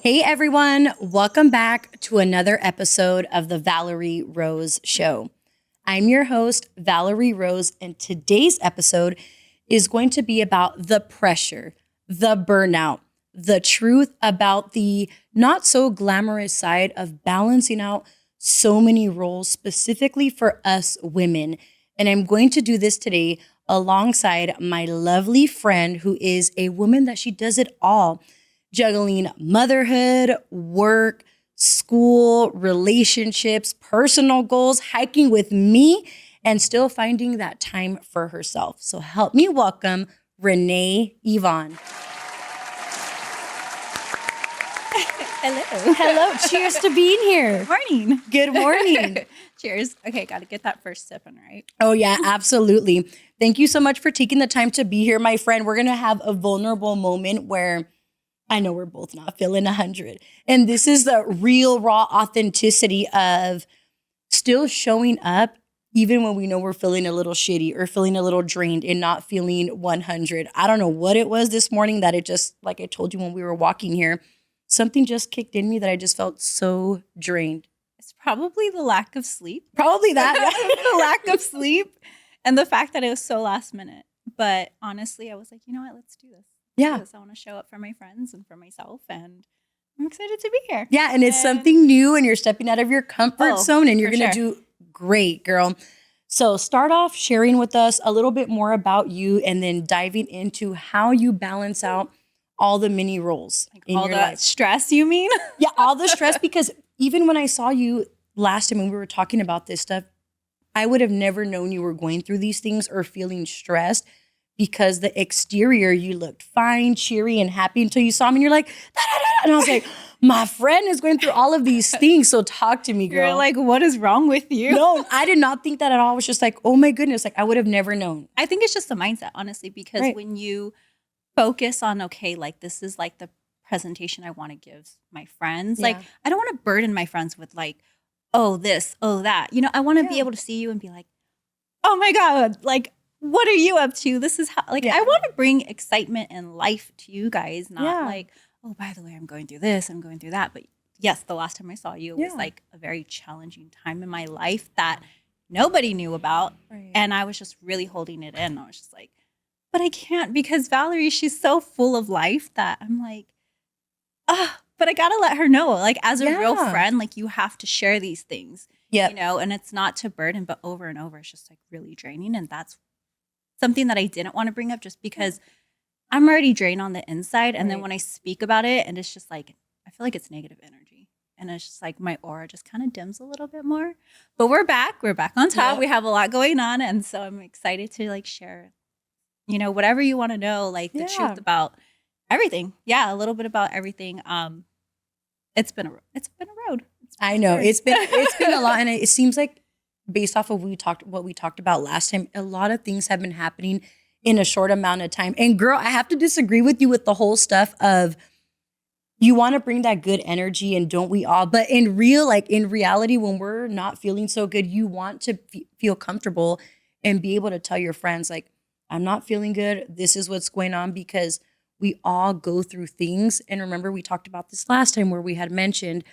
Hey everyone, welcome back to another episode of the Valerie Rose Show. I'm your host, Valerie Rose, and today's episode is going to be about the pressure, the burnout, the truth about the not so glamorous side of balancing out so many roles, specifically for us women. And I'm going to do this today alongside my lovely friend who is a woman that she does it all, juggling motherhood, work, school, relationships, personal goals, hiking with me, and still finding that time for herself. So help me welcome Rene Yvonne. Hello. Hello. Cheers to being here. Morning. Good morning. Cheers. Okay, got to get that first sip in, right? Oh, yeah, absolutely. Thank you so much for taking the time to be here, my friend. We're going to have a vulnerable moment where I know we're both not feeling 100. And this is the real, raw authenticity of still showing up even when we know we're feeling a little shitty or feeling a little drained and not feeling 100. I don't know what it was this morning that it just, like I told you when we were walking here, something just kicked in me that I just felt so drained. It's probably the lack of sleep. Probably that. The lack of sleep and the fact that it was so last minute. But honestly, I was like, you know what? Let's do this. Yeah. Because I want to show up for my friends and for myself. And I'm excited to be here. Yeah. And it's something new and you're stepping out of your comfort zone and you're going to do great, girl. So start off sharing with us a little bit more about you and then diving into how you balance out all the mini roles in all your the life. stress, you mean? Yeah, all the stress, because even when I saw you last time when we were talking about this stuff, I would have never known you were going through these things or feeling stressed, because the exterior, you looked fine, cheery, and happy until you saw me and you're like, da, da, da, da. And I was like, my friend is going through all of these things. So talk to me, girl. You're like, what is wrong with you? No, I did not think that at all. I was just like, oh my goodness, like I would have never known. I think it's just the mindset, honestly, because when you focus on, okay, like this is like the presentation I want to give my friends. Like, I don't want to burden my friends with like, oh, this, oh, that. You know, I want to be able to see you and be like, oh my God, like, what are you up to? This is how, like, I want to bring excitement and life to you guys, not like, oh, by the way, I'm going through this, I'm going through that. But yes, the last time I saw you, it was like a very challenging time in my life that nobody knew about. And I was just really holding it in. I was just like, but I can't, because Valerie, she's so full of life that I'm like, but I got to let her know, like, as a real friend, like, you have to share these things, you know, and it's not to burden, but over and over, it's just like really draining. And that's something that I didn't want to bring up just because I'm already drained on the inside. And then when I speak about it, and it's just like, I feel like it's negative energy. And it's just like my aura just kind of dims a little bit more. But we're back on top. We have a lot going on. And so I'm excited to like share, you know, whatever you want to know, like the truth about everything. Yeah, a little bit about everything. It's been a road. I know it's been a lot, and it seems like based off of what we talked about last time, a lot of things have been happening in a short amount of time. And girl, I have to disagree with you with the whole stuff of you want to bring that good energy, and don't we all? But in reality, when we're not feeling so good, you want to feel comfortable and be able to tell your friends like, I'm not feeling good. This is what's going on, because we all go through things. And remember, we talked about this last time where we had mentioned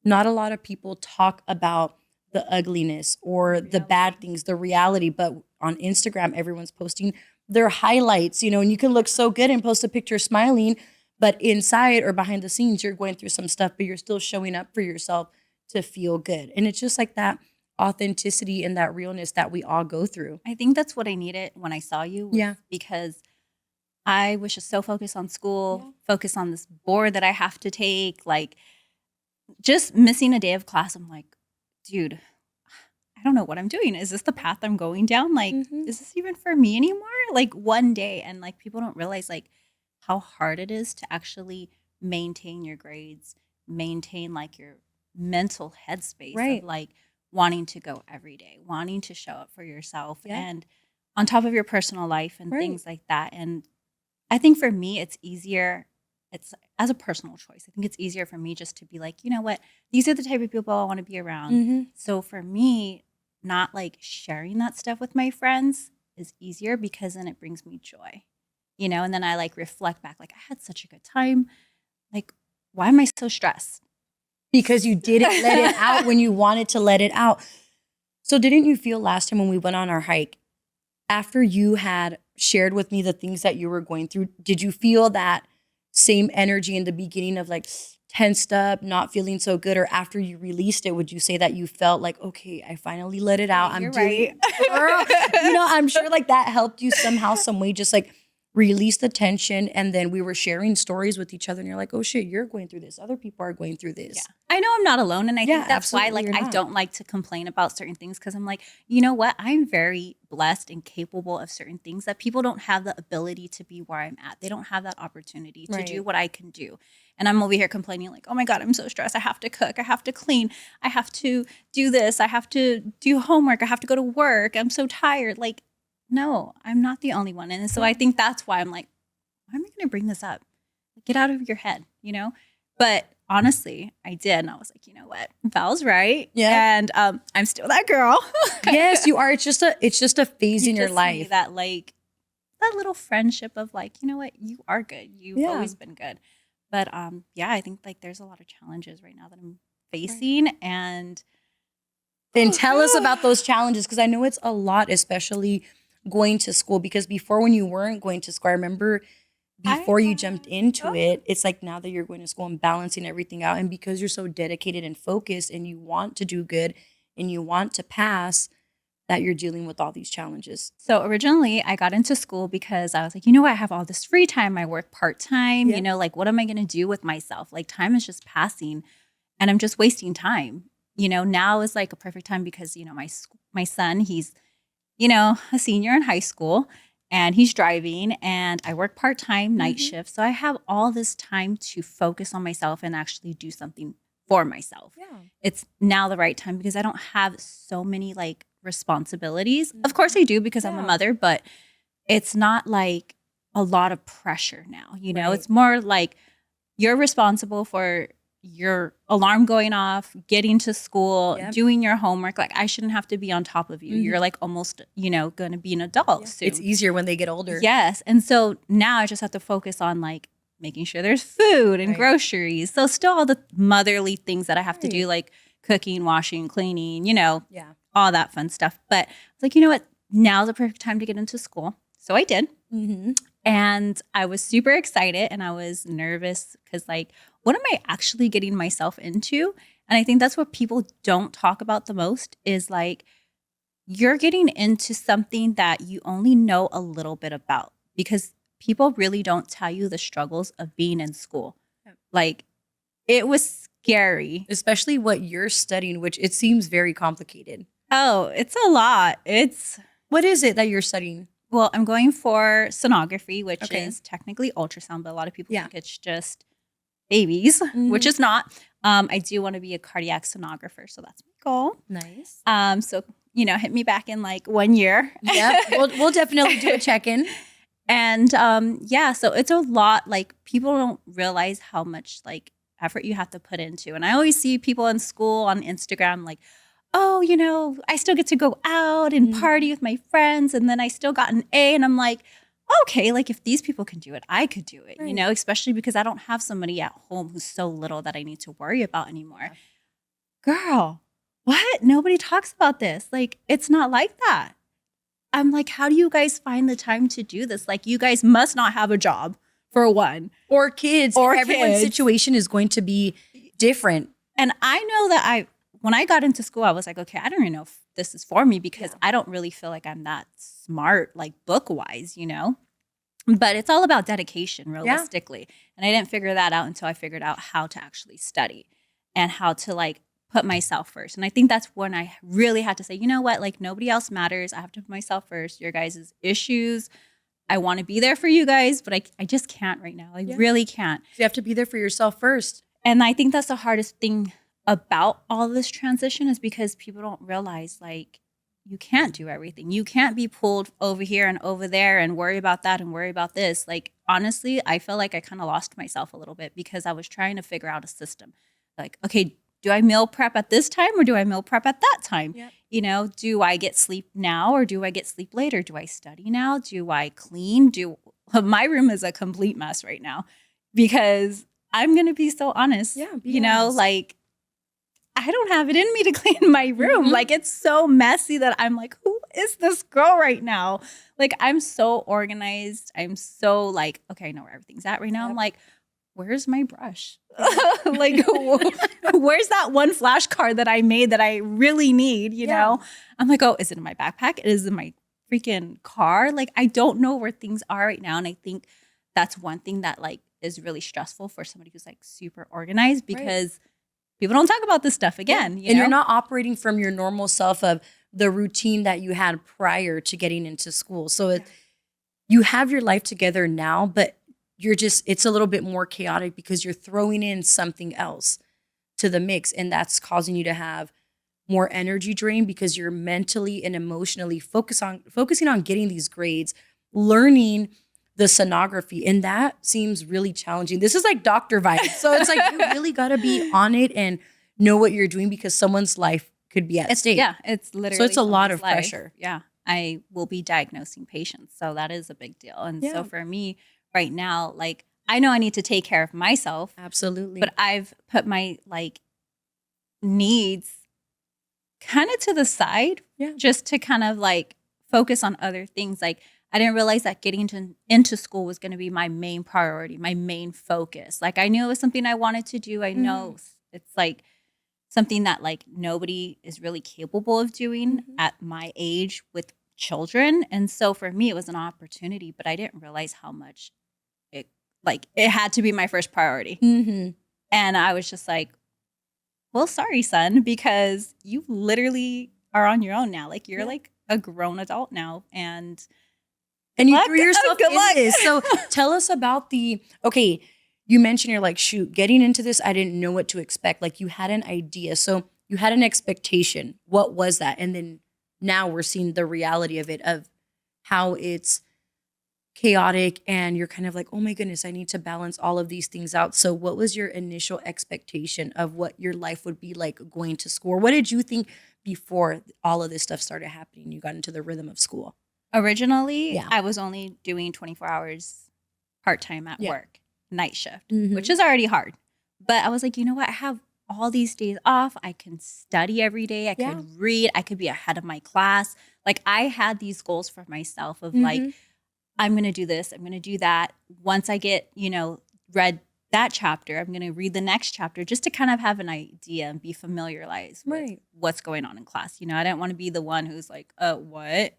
not a lot of people talk about the ugliness or the bad things, the reality. But on Instagram, everyone's posting their highlights, you know, and you can look so good and post a picture smiling, but inside or behind the scenes, you're going through some stuff, but you're still showing up for yourself to feel good. And it's just like that authenticity and that realness that we all go through. I think that's what I needed when I saw you. Because I was just so focused on school, focused on this board that I have to take, like just missing a day of class. I'm like, dude, I don't know what I'm doing. Is this the path I'm going down? Like, is this even for me anymore? Like one day. And like people don't realize like how hard it is to actually maintain your grades, maintain like your mental headspace of like wanting to go every day, wanting to show up for yourself and on top of your personal life and things like that. And I think for me, it's easier. It's as a personal choice. I think it's easier for me just to be like, you know what? These are the type of people I want to be around. So for me, not like sharing that stuff with my friends is easier because then it brings me joy, you know? And then I like reflect back, like I had such a good time. Like, why am I so stressed? Because you didn't let it out when you wanted to let it out. So didn't you feel last time when we went on our hike, after you had shared with me the things that you were going through, did you feel that same energy in the beginning of like tensed up, not feeling so good? Or after you released it, would you say that you felt like, okay, I finally let it out. You're right. Girl, I'm sure like that helped you somehow, some way, just like release the tension. And then we were sharing stories with each other and you're like, oh shit, you're going through this. Other people are going through this. Yeah. I know I'm not alone. And I think that's why absolutely, like I don't like to complain about certain things, because I'm like, you know what? I'm very blessed and capable of certain things that people don't have the ability to be where I'm at. They don't have that opportunity to do what I can do. And I'm over here complaining like, oh my God, I'm so stressed. I have to cook. I have to clean. I have to do this. I have to do homework. I have to go to work. I'm so tired. Like, no, I'm not the only one. And so I think that's why I'm like, why am I going to bring this up? Get out of your head, But honestly, I did. And I was like, you know what? Val's right. Yeah. And I'm still that girl. Yes, you are. It's just a phase in your life. That like that little friendship of like, you know what? You are good. You've always been good. But I think like there's a lot of challenges right now that I'm facing. Right. And tell us about those challenges, because I know it's a lot, especially going to school. Because before, when you weren't going to school, I remember before you jumped into it, it's like now that you're going to school and balancing everything out. And because you're so dedicated and focused and you want to do good and you want to pass, that you're dealing with all these challenges. So originally I got into school because I was like, you know what? I have all this free time. I work part-time, like what am I going to do with myself? Like time is just passing and I'm just wasting time. Now is like a perfect time because, my son, he's, a senior in high school. And he's driving and I work part-time night shift. So I have all this time to focus on myself and actually do something for myself. Yeah. It's now the right time because I don't have so many like responsibilities. Of course I do because I'm a mother, but it's not like a lot of pressure now. It's more like you're responsible for your alarm going off, getting to school, doing your homework. Like I shouldn't have to be on top of you. You're like almost, going to be an adult soon. It's easier when they get older. Yes. And so now I just have to focus on like making sure there's food and groceries. So still all the motherly things that I have to do, like cooking, washing, cleaning, all that fun stuff. But it's like, you know what? Now's the perfect time to get into school. So I did. And I was super excited and I was nervous because like, what am I actually getting myself into? And I think that's what people don't talk about the most is like, you're getting into something that you only know a little bit about because people really don't tell you the struggles of being in school. Like it was scary. Especially what you're studying, which it seems very complicated. Oh, it's a lot. What is it that you're studying? Well, I'm going for sonography, which is technically ultrasound, but a lot of people think it's just babies, which is not. I do want to be a cardiac sonographer, so that's my goal. Nice. So, hit me back in like 1 year. Yeah, we'll definitely do a check-in. And so it's a lot. Like people don't realize how much like effort you have to put into. And I always see people in school on Instagram like, oh, I still get to go out and party with my friends. And then I still got an A. And I'm like, okay, like if these people can do it, I could do it, especially because I don't have somebody at home who's so little that I need to worry about anymore. Girl, what? Nobody talks about this. Like, it's not like that. I'm like, how do you guys find the time to do this? Like, you guys must not have a job for one. Or kids. Or everyone's situation is going to be different. And I know that when I got into school, I was like, okay, I don't even know if this is for me because I don't really feel like I'm that smart, like book-wise, But it's all about dedication, realistically. And I didn't figure that out until I figured out how to actually study and how to like put myself first. And I think that's when I really had to say, you know what, like nobody else matters. I have to put myself first. Your guys' issues, I want to be there for you guys, but I just can't right now. I really can't. You have to be there for yourself first. And I think that's the hardest thing about all this transition is because people don't realize like you can't do everything. You can't be pulled over here and over there and worry about that and worry about this. Like, honestly, I feel like I kind of lost myself a little bit because I was trying to figure out a system. Like, okay, do I meal prep at this time or do I meal prep at that time? Yep. Do I get sleep now or do I get sleep later? Do I study now? Do I clean? My room is a complete mess right now because I'm going to be so honest. Yeah. You know, like, I don't have it in me to clean my room. Mm-hmm. Like, it's so messy that I'm like, who is this girl right now? Like, I'm so organized. I'm so like, okay, I know where everything's at right now. I'm like, where's my brush? Like, where's that one flashcard that I made that I really need, you know? I'm like, oh, is it in my backpack? Is it in my freaking car? Like, I don't know where things are right now. And I think that's one thing that like is really stressful for somebody who's like super organized, because people don't talk about this stuff again. You know? You're not operating from your normal self of the routine that you had prior to getting into school. So you have your life together now, but it's a little bit more chaotic because you're throwing in something else to the mix. And that's causing you to have more energy drain because you're mentally and emotionally focusing on getting these grades, learning the sonography. And that seems really challenging. This is like doctor vibes. So it's like, you really got to be on it and know what you're doing because someone's life could be at stake. Yeah, it's literally. So it's a lot of pressure. Yeah. I will be diagnosing patients. So that is a big deal. And so for me right now, like, I know I need to take care of myself. Absolutely. But I've put my like needs kind of to the side just to kind of like focus on other things. Like, I didn't realize that getting into school was going to be my main priority, my main focus. Like, I knew it was something I wanted to do. I know it's like something that like nobody is really capable of doing at my age with children. And so for me, it was an opportunity, but I didn't realize how much it had to be my first priority. And I was just like, well, sorry, son, because you literally are on your own now. Like, you're like a grown adult now. And you threw yourself in this. So tell us about you mentioned you're like, shoot, getting into this, I didn't know what to expect. Like, you had an idea. So you had an expectation. What was that? And then now we're seeing the reality of it, of how it's chaotic and you're kind of like, oh my goodness, I need to balance all of these things out. So what was your initial expectation of what your life would be like going to school? What did you think before all of this stuff started happening? You got into the rhythm of school. Originally, I was only doing 24 hours part-time at work, night shift, which is already hard. But I was like, you know what? I have all these days off. I can study every day. I could read. I could be ahead of my class. Like, I had these goals for myself of like, I'm going to do this. I'm going to do that. Once I get, read that chapter, I'm going to read the next chapter just to kind of have an idea and be familiarized with what's going on in class. I didn't want to be the one who's like, what?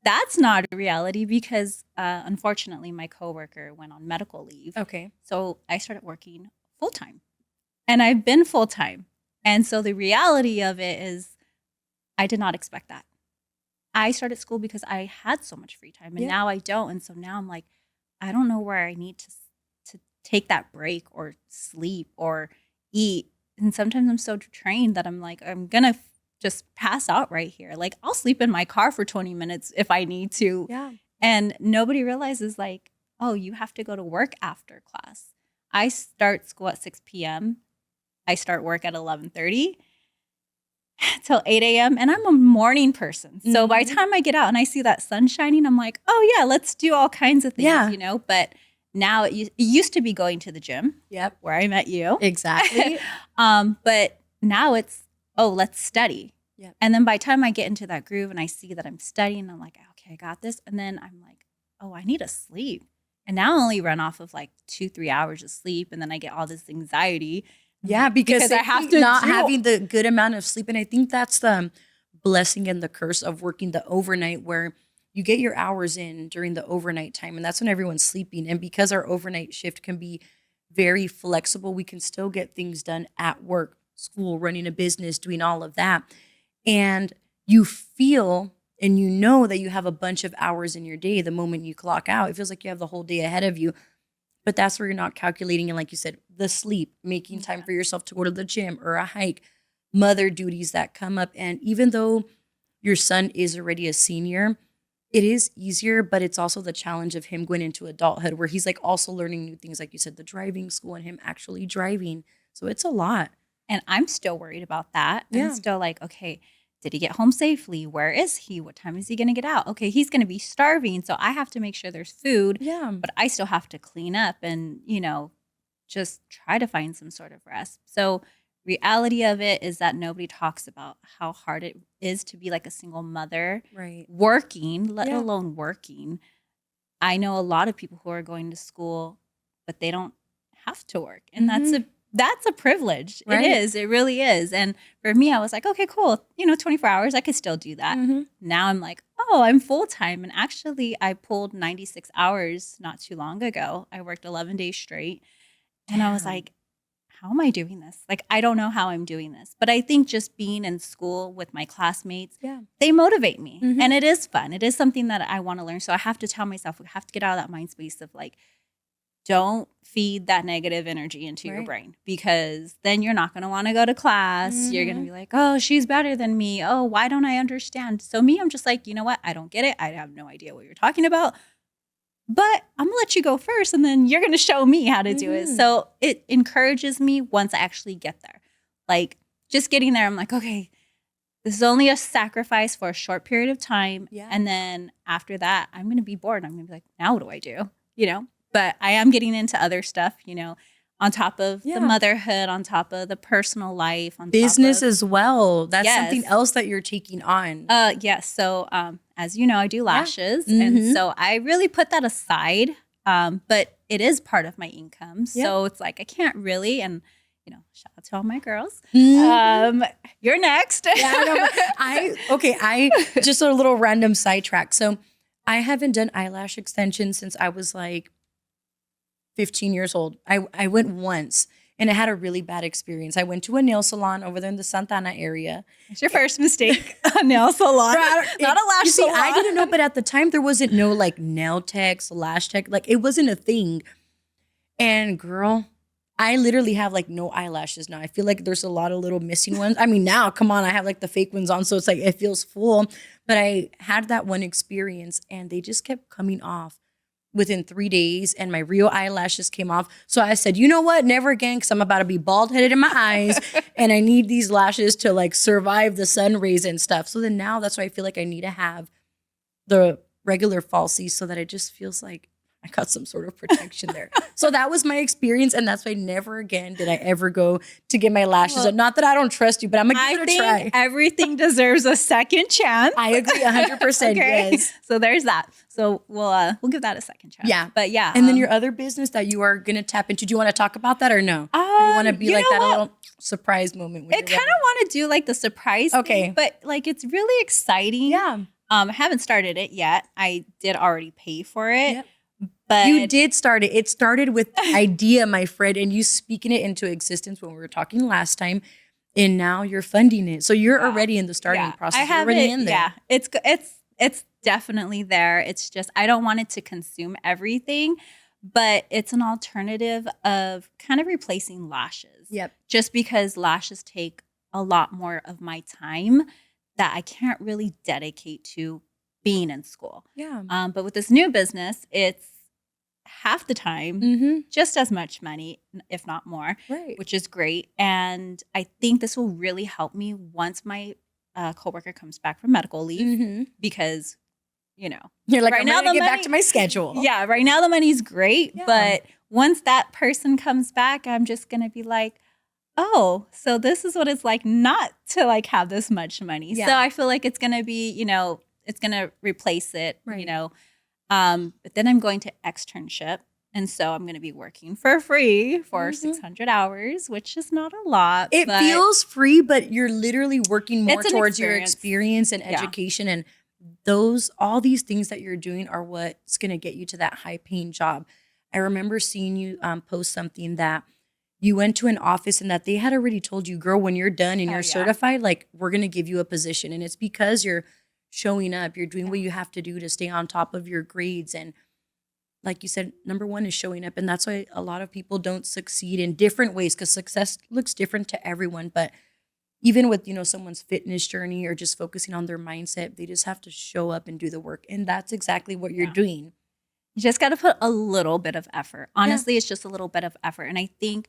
That's not a reality because unfortunately my coworker went on medical leave. Okay. So I started working full-time and I've been full-time. And so the reality of it is I did not expect that. I started school because I had so much free time and now I don't. And so now I'm like, I don't know where I need to take that break or sleep or eat. And sometimes I'm so trained that I'm like, I'm going to just pass out right here. Like, I'll sleep in my car for 20 minutes if I need to. Yeah. And nobody realizes like, oh, you have to go to work after class. I start school at 6 p.m. I start work at 11:30 till 8 a.m. And I'm a morning person. So by the time I get out and I see that sun shining, I'm like, oh yeah, let's do all kinds of things, But now it used to be going to the gym. Yep. Where I met you. Exactly. But now it's, oh, let's study. Yep. And then by the time I get into that groove and I see that I'm studying, I'm like, okay, I got this. And then I'm like, oh, I need to sleep. And now I only run off of like 2-3 hours of sleep. And then I get all this anxiety. Yeah, because I have to not having the good amount of sleep. And I think that's the blessing and the curse of working the overnight, where you get your hours in during the overnight time. And that's when everyone's sleeping. And because our overnight shift can be very flexible, we can still get things done at work, school, running a business, doing all of that. And you feel and you know that you have a bunch of hours in your day the moment you clock out. It feels like you have the whole day ahead of you. But that's where you're not calculating. And like you said, the sleep, making time for yourself to go to the gym or a hike, mother duties that come up. And even though your son is already a senior, it is easier, but it's also the challenge of him going into adulthood where he's like also learning new things. Like you said, the driving school and him actually driving. So it's a lot. And I'm still worried about that. I'm still like, okay, did he get home safely? Where is he? What time is he going to get out? Okay, he's going to be starving. So I have to make sure there's food. Yeah. But I still have to clean up and, just try to find some sort of rest. So reality of it is that nobody talks about how hard it is to be like a single mother, Right. working, let alone working. I know a lot of people who are going to school, but they don't have to work. And that's a privilege. Right. It is. It really is. And for me, I was like, okay, cool. 24 hours, I could still do that. Now I'm like, oh, I'm full time. And actually, I pulled 96 hours not too long ago. I worked 11 days straight. And I was like, how am I doing this? Like, I don't know how I'm doing this. But I think just being in school with my classmates, they motivate me. And it is fun. It is something that I want to learn. So I have to tell myself, we have to get out of that mind space of like, don't feed that negative energy into your brain, because then you're not going to want to go to class. You're going to be like, oh, she's better than me. Oh, why don't I understand? So me, I'm just like, you know what? I don't get it. I have no idea what you're talking about. But I'm going to let you go first, and then you're going to show me how to do it. So it encourages me once I actually get there. Like, just getting there, I'm like, okay, this is only a sacrifice for a short period of time. And then after that, I'm going to be bored. I'm going to be like, now what do I do? But I am getting into other stuff, on top of the motherhood, on top of the personal life, on business top of, as well. That's something else that you're taking on. Yes. So as you know, I do lashes. And so I really put that aside. But it is part of my income. So it's like I can't really, and shout out to all my girls. You're next. I just a little random sidetrack. So I haven't done eyelash extensions since I was like 15 years old. I went once and I had a really bad experience. I went to a nail salon over there in the Santa Ana area. It's your first mistake. A nail salon. Not a lash salon. I didn't know, but at the time there wasn't no like nail techs, lash tech. Like it wasn't a thing. And girl, I literally have like no eyelashes now. I feel like there's a lot of little missing ones. I mean, now, come on, I have like the fake ones on. So it's like, it feels full. But I had that one experience and they just kept coming off within 3 days, and my real eyelashes came off. So I said, you know what? Never again, because I'm about to be bald-headed in my eyes, and I need these lashes to like survive the sun rays and stuff. So then now that's why I feel like I need to have the regular falsies so that it just feels like I got some sort of protection there. So that was my experience, and that's why never again did I ever go to get my lashes done. Not that I don't trust you, but I'm going to give it a try. Everything deserves a second chance. I agree 100%. Okay. Yes. So there's that. So we'll give that a second chance. Yeah. But yeah. And then your other business that you are going to tap into, do you want to talk about that or no? Or you want to be like that little surprise moment? I kind of want to do like the surprise thing, but like it's really exciting. Yeah. I haven't started it yet. I did already pay for it. Yep. But you did start it. It started with the idea, my friend, and you speaking it into existence when we were talking last time. And now you're funding it. So you're already in the starting process. You're already in there. Yeah, it's definitely there. It's just I don't want it to consume everything, but it's an alternative of kind of replacing lashes. Yep. Just because lashes take a lot more of my time that I can't really dedicate to being in school. Yeah. But with this new business, it's half the time, just as much money, if not more, which is great. And I think this will really help me once my coworker comes back from medical leave, because, you're like, right I'm now to get back to my schedule. Yeah, right now the money's great, but once that person comes back, I'm just going to be like, oh, so this is what it's like not to like have this much money. Yeah. So I feel like it's going to be, it's going to replace it, but then I'm going to externship. And so I'm going to be working for free for 600 hours, which is not a lot. It feels free, but you're literally working more towards your experience and education. And all these things that you're doing are what's going to get you to that high paying job. I remember seeing you post something that you went to an office and that they had already told you, girl, when you're done and you're certified, like we're going to give you a position. And it's because you're showing up, you're doing what you have to do to stay on top of your grades. And like you said, number one is showing up. And that's why a lot of people don't succeed in different ways, because success looks different to everyone. But even with, someone's fitness journey or just focusing on their mindset, they just have to show up and do the work. And that's exactly what you're doing. You just got to put a little bit of effort. Honestly, it's just a little bit of effort. And I think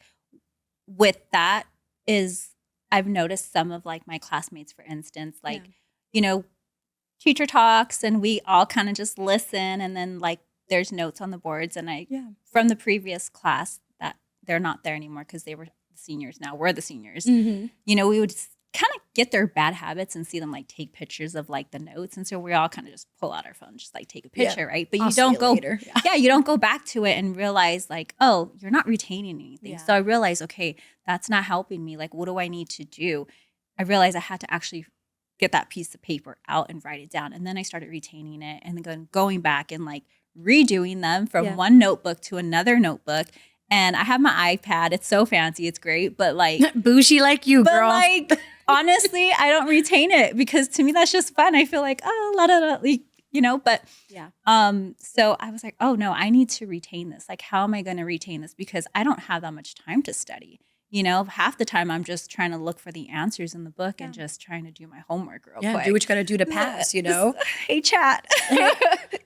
with that is I've noticed some of like my classmates, for instance, like, teacher talks and we all kind of just listen, and then like there's notes on the boards, and from the previous class that they're not there anymore because they were seniors. Now we're the seniors. Mm-hmm. You know, we would kind of get their bad habits and see them like take pictures of like the notes. And so we all kind of just pull out our phone, just like take a picture, right? But you don't go later. Yeah, you don't go back to it and realize like, oh, you're not retaining anything. Yeah. So I realized, okay, that's not helping me. Like, what do I need to do? I realized I had to actually get that piece of paper out and write it down. And then I started retaining it and then going back and like redoing them from one notebook to another notebook. And I have my iPad. It's so fancy. It's great. But like bougie like you, but girl. like honestly, I don't retain it because to me that's just fun. I feel like, oh, la da da, like, you know, but so I was like, oh no, I need to retain this. Like, how am I going to retain this? Because I don't have that much time to study. You know, half the time I'm just trying to look for the answers in the book and just trying to do my homework real quick. Do what you got to do to pass, you know? Hey, chat.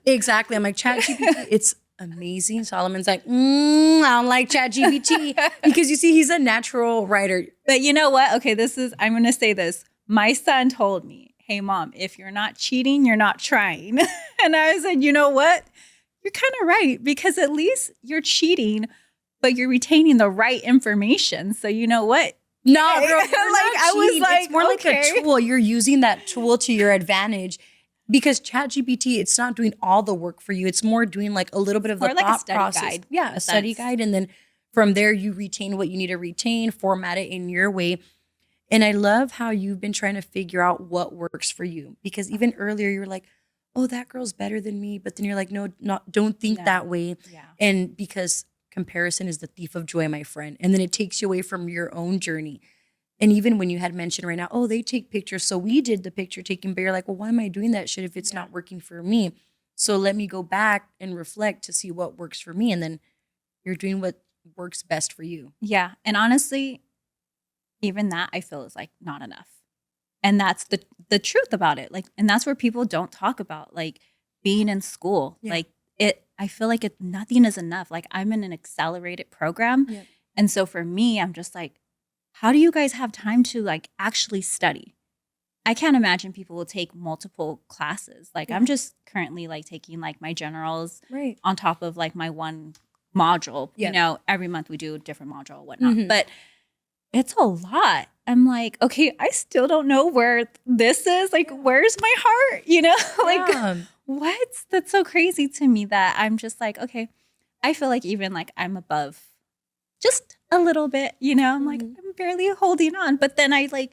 Exactly. I'm like, Chat GPT, it's amazing. Solomon's like, I don't like Chat GPT because you see, he's a natural writer. But you know what? Okay, I'm going to say this. My son told me, hey, Mom, if you're not cheating, you're not trying. And I said, you know what? You're kind of right because at least you're cheating, but you're retaining the right information. So you know what? No, girl, like I was like, it's more like a tool. You're using that tool to your advantage because ChatGPT, it's not doing all the work for you. It's more doing like a little bit of the like thought a study process. Guide, yeah, a study guide. And then from there, you retain what you need to retain, format it in your way. And I love how you've been trying to figure out what works for you because even earlier, you were like, oh, that girl's better than me. But then you're like, no, don't think that way. Yeah. And because comparison is the thief of joy, my friend. And then it takes you away from your own journey. And even when you had mentioned right now, oh, they take pictures. So we did the picture taking, but you're like, well, why am I doing that shit if it's not working for me? So let me go back and reflect to see what works for me. And then you're doing what works best for you. Yeah. And honestly, even that I feel is like not enough. And that's the truth about it. Like, and that's where people don't talk about like being in school. Yeah. Like I feel like nothing is enough. Like I'm in an accelerated program. Yeah. And so for me, I'm just like, how do you guys have time to like actually study? I can't imagine people will take multiple classes. Like I'm just currently like taking like my generals on top of like my one module. You know, every month we do a different module, whatnot. But it's a lot. I'm like, okay, I still don't know where this is. Like, where's my heart? You know, like what? That's so crazy to me that I'm just like, okay, I feel like even like I'm above just a little bit, you know, I'm like, I'm barely holding on. But then I like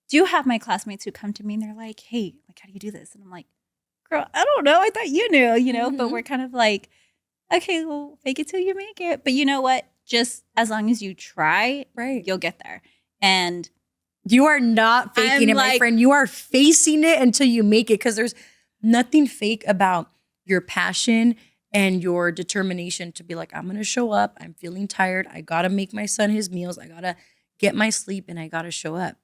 do have my classmates who come to me and they're like, hey, like, how do you do this? And I'm like, girl, I don't know. I thought you knew, you know, but we're kind of like, okay, well, fake it till you make it. But you know what? Just as long as you try, you'll get there. And you are not faking it, my friend. You are facing it until you make it because there's nothing fake about your passion and your determination to be like, I'm going to show up. I'm feeling tired. I got to make my son his meals. I got to get my sleep and I got to show up.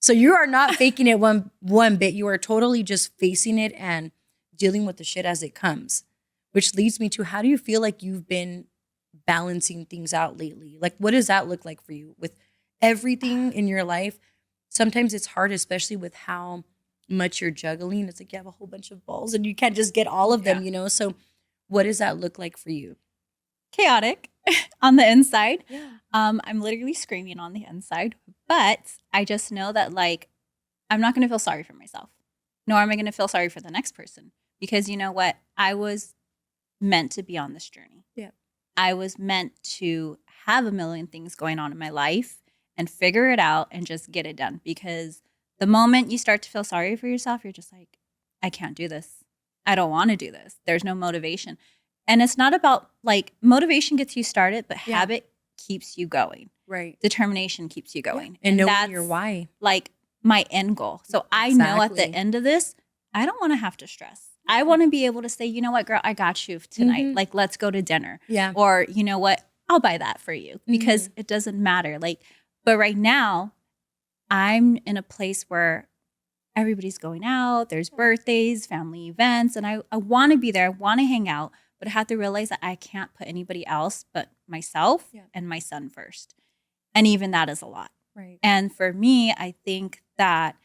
So you are not faking it one bit. You are totally just facing it and dealing with the shit as it comes, which leads me to how do you feel like you've been balancing things out lately? Like, what does that look like for you with everything in your life? Sometimes it's hard, especially with how much you're juggling. It's like you have a whole bunch of balls and you can't just get all of them, you know? So what does that look like for you? Chaotic on the inside. Yeah. I'm literally screaming on the inside, but I just know that like, I'm not going to feel sorry for myself, nor am I going to feel sorry for the next person because you know what? I was meant to be on this journey. Yeah. I was meant to have a million things going on in my life and figure it out and just get it done. Because the moment you start to feel sorry for yourself, you're just like, I can't do this. I don't want to do this. There's no motivation. And it's not about like motivation gets you started, but habit keeps you going. Right. Determination keeps you going. Yeah. And knowing your why. Like my end goal. So I know at the end of this, I don't want to have to stress. I want to be able to say, you know what, girl, I got you tonight. Like, let's go to dinner. Yeah. Or, you know what, I'll buy that for you because it doesn't matter. Like, but right now, I'm in a place where everybody's going out. There's birthdays, family events, and I want to be there. I want to hang out, but I have to realize that I can't put anybody else but myself and my son first. And even that is a lot. Right. And for me, I think that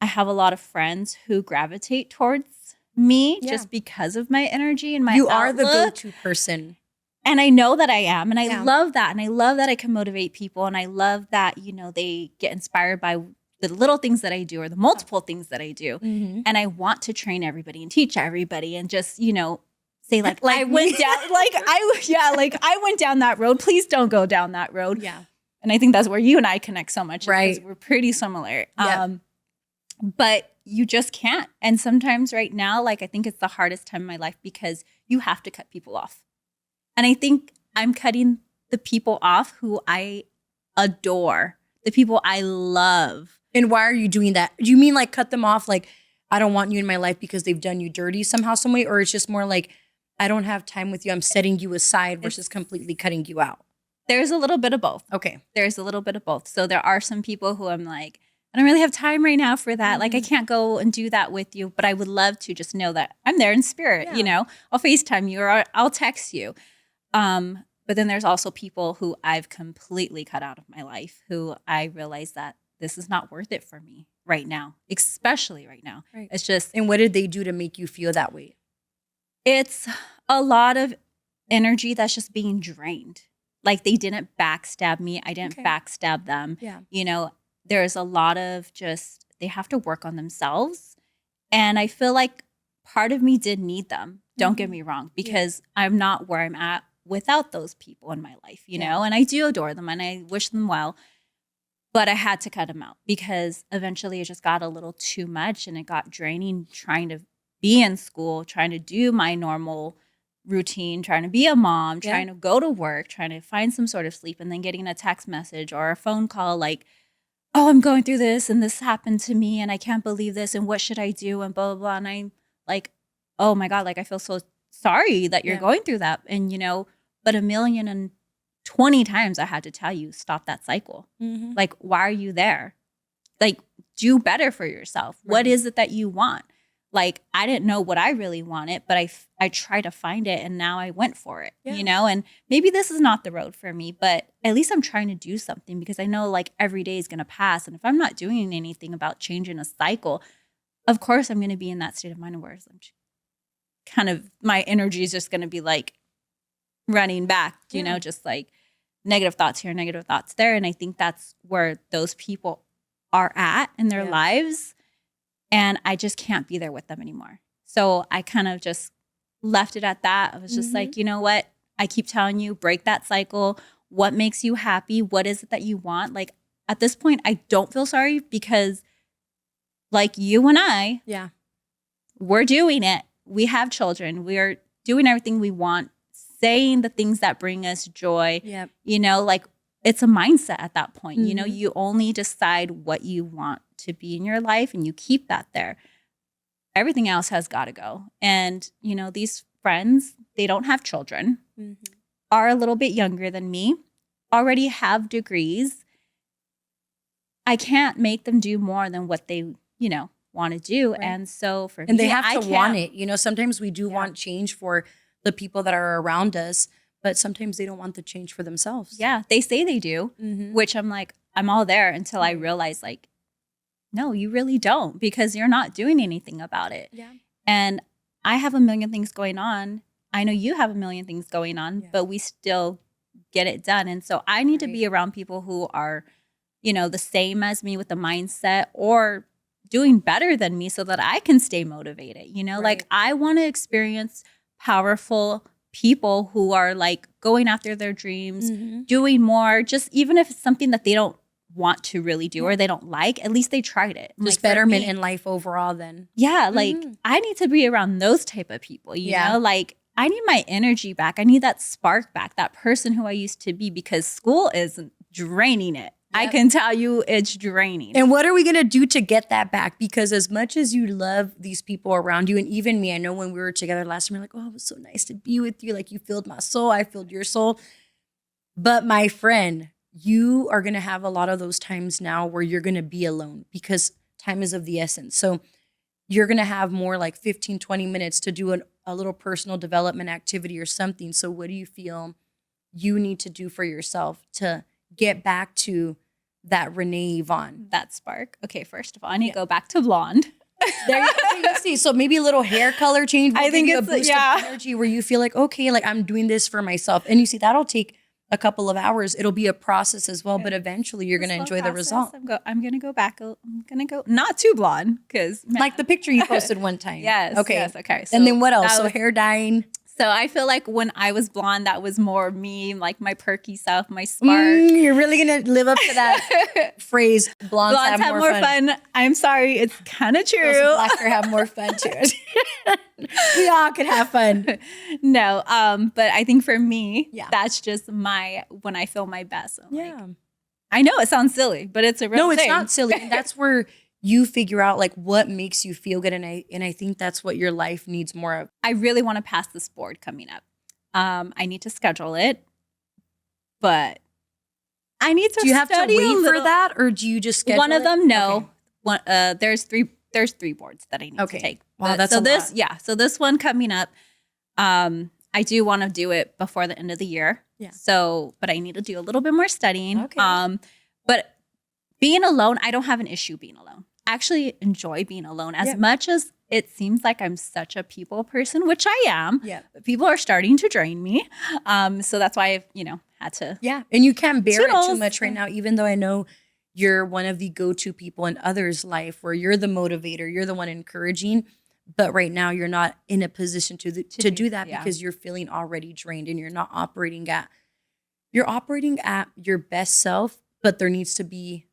I have a lot of friends who gravitate towards me just because of my energy and my outlook. You are the go-to person. And I know that I am. And I Yeah. love that. And I love that I can motivate people. And I love that, you know, they get inspired by the little things that I do or the multiple things that I do. Mm-hmm. And I want to train everybody and teach everybody and just, you know, say like Like I me. went down, I went down that road. Please don't go down that road. Yeah. And I think that's where you and I connect so much. Right. Because we're pretty similar. Yeah. But you just can't. And sometimes right now, like I think it's the hardest time in my life because you have to cut people off. And I think I'm cutting the people off who I adore, the people I love. And why are you doing that? Do you mean like cut them off? Like, I don't want you in my life because they've done you dirty somehow, some way? Or it's just more like, I don't have time with you. I'm setting you aside versus completely cutting you out. There's a little bit of both. Okay. There's a little bit of both. So there are some people who I'm like, I don't really have time right now for that. Mm-hmm. Like I can't go and do that with you, but I would love to just know that I'm there in spirit, you know, I'll FaceTime you or I'll text you. But then there's also people who I've completely cut out of my life who I realize that this is not worth it for me right now, especially right now. Right. It's just. And what did they do to make you feel that way? It's a lot of energy that's just being drained. Like they didn't backstab me. I didn't backstab them. Yeah. You know, there's a lot of just, they have to work on themselves. And I feel like part of me did need them. Don't get me wrong, because I'm not where I'm at without those people in my life, you know, and I do adore them and I wish them well, but I had to cut them out because eventually it just got a little too much and it got draining trying to be in school, trying to do my normal routine, trying to be a mom, trying to go to work, trying to find some sort of sleep and then getting a text message or a phone call like, oh, I'm going through this and this happened to me and I can't believe this and what should I do and blah, blah, blah. And I'm like, oh my God, like I feel so sorry that you're going through that. And, you know, but 1,020,000 times I had to tell you, stop that cycle. Mm-hmm. Like, why are you there? Like, do better for yourself. Right. What is it that you want? Like, I didn't know what I really wanted, but I tried to find it and now I went for it, you know? And maybe this is not the road for me, but at least I'm trying to do something because I know like every day is going to pass. And if I'm not doing anything about changing a cycle, of course I'm going to be in that state of mind where I'm kind of, my energy is just going to be like running back, you know, just like negative thoughts here, negative thoughts there. And I think that's where those people are at in their lives. And I just can't be there with them anymore. So I kind of just left it at that. I was just like, you know what? I keep telling you, break that cycle. What makes you happy? What is it that you want? Like at this point, I don't feel sorry because like you and I, we're doing it. We have children. We're doing everything we want, saying the things that bring us joy. Yep. You know, like it's a mindset at that point. You know, you only decide what you want to be in your life and you keep that there. Everything else has got to go. And, you know, these friends, they don't have children, are a little bit younger than me, already have degrees. I can't make them do more than what they, you know, want to do. Right. And so for me, and they have to want it. You know, sometimes we do want change for the people that are around us, but sometimes they don't want the change for themselves. Yeah, they say they do, which I'm like, I'm all there until I realize like, no, you really don't because you're not doing anything about it. Yeah. And I have a million things going on. I know you have a million things going on, but we still get it done. And so I need to be around people who are, you know, the same as me with the mindset or doing better than me so that I can stay motivated. You know, like I want to experience powerful people who are like going after their dreams, doing more, just even if it's something that they don't want to really do or they don't like, at least they tried it. Just like betterment in life overall then. Yeah, like I need to be around those type of people, you know? Like I need my energy back. I need that spark back, that person who I used to be because school is draining it. I can tell you it's draining. And what are we going to do to get that back? Because as much as you love these people around you, and even me, I know when we were together last time, you're like, oh, it was so nice to be with you. Like you filled my soul. I filled your soul. But my friend, you are going to have a lot of those times now where you're going to be alone because time is of the essence. So you're going to have more like 15, 20 minutes to do a little personal development activity or something. So what do you feel you need to do for yourself to get back to that Rene Yvonne? That spark. Okay, first of all, I need to go back to blonde. There you see. So maybe a little hair color change. I think it's a boost of energy where you feel like, okay, like I'm doing this for myself. And you see, that'll take a couple of hours. It'll be a process as well, but eventually you're going to enjoy the result. I'm going to go back. I'm going to go not too blonde because like the picture you posted one time. Yes. Okay. Yes, okay. So and then what else? So hair dyeing. So I feel like when I was blonde, that was more me, like my perky self, my spark. You're really going to live up to that phrase, blondes have more fun. I'm sorry, it's kind of true. Those black hair have more fun too. We all could have fun. No, but I think for me, that's just when I feel my best. Like, I know it sounds silly, but it's a real thing. No, it's not silly. And that's where you figure out like what makes you feel good. And I think that's what your life needs more of. I really want to pass this board coming up. I need to schedule it, but I need to. Do you have to wait for that, or do you just schedule one of them? No, okay. One. There's three boards that I need to take. Wow, that's so a this. lot. Yeah, so this one coming up. I do want to do it before the end of the year. Yeah. So, but I need to do a little bit more studying. Okay. But being alone, I don't have an issue being alone. I actually enjoy being alone as much as it seems like I'm such a people person, which I am. Yeah. People are starting to drain me. So that's why I've, had to. Yeah. And you can't bear it too much right now, even though I know you're one of the go-to people in others' life where you're the motivator, you're the one encouraging. But right now you're not in a position to do that because you're feeling already drained and you're not operating at your best self, but there needs to be